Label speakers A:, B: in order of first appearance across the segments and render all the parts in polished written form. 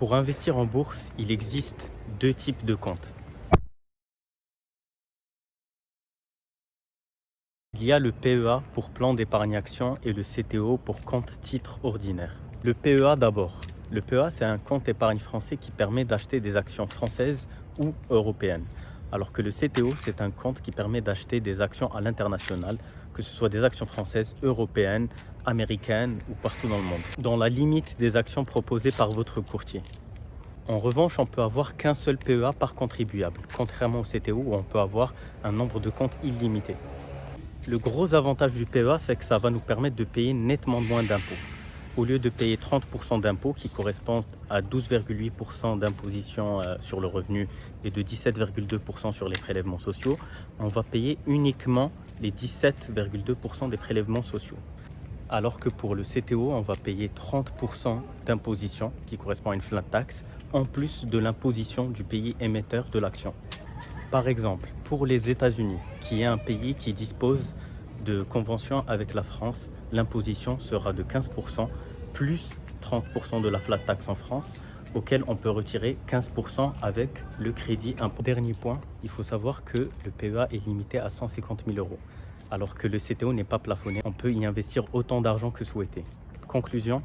A: Pour investir en bourse, il existe deux types de comptes. Il y a le PEA pour plan d'épargne action et le CTO pour compte titre ordinaire. Le PEA d'abord. Le PEA, c'est un compte épargne français qui permet d'acheter des actions françaises ou européennes. Alors que le CTO, c'est un compte qui permet d'acheter des actions à l'international, que ce soit des actions françaises, européennes, américaines ou partout dans le monde, dans la limite des actions proposées par votre courtier. En revanche, on peut avoir qu'un seul PEA par contribuable, contrairement au CTO où on peut avoir un nombre de comptes illimité. Le gros avantage du PEA, c'est que ça va nous permettre de payer nettement moins d'impôts. Au lieu de payer 30% d'impôts qui correspondent à 12,8% d'imposition sur le revenu et de 17,2% sur les prélèvements sociaux, on va payer uniquement les 17,2% des prélèvements sociaux. Alors que pour le CTO, on va payer 30% d'imposition qui correspond à une flat tax, en plus de l'imposition du pays émetteur de l'action. Par exemple, pour les États-Unis, qui est un pays qui dispose de conventions avec la France, l'imposition sera de 15% plus 30% de la flat tax en France, auquel on peut retirer 15% avec le crédit impôt. Dernier point, il faut savoir que le PEA est limité à 150 000 euros, alors que le CTO n'est pas plafonné. On peut y investir autant d'argent que souhaité. Conclusion.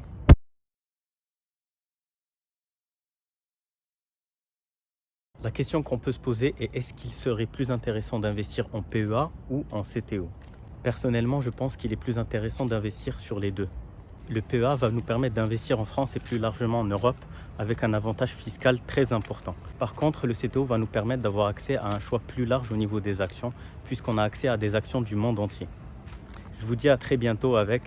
A: La question qu'on peut se poser est est-ce qu'il serait plus intéressant d'investir en PEA ou en CTO? Personnellement, je pense qu'il est plus intéressant d'investir sur les deux. Le PEA va nous permettre d'investir en France et plus largement en Europe avec un avantage fiscal très important. Par contre, le CTO va nous permettre d'avoir accès à un choix plus large au niveau des actions puisqu'on a accès à des actions du monde entier. Je vous dis à très bientôt avec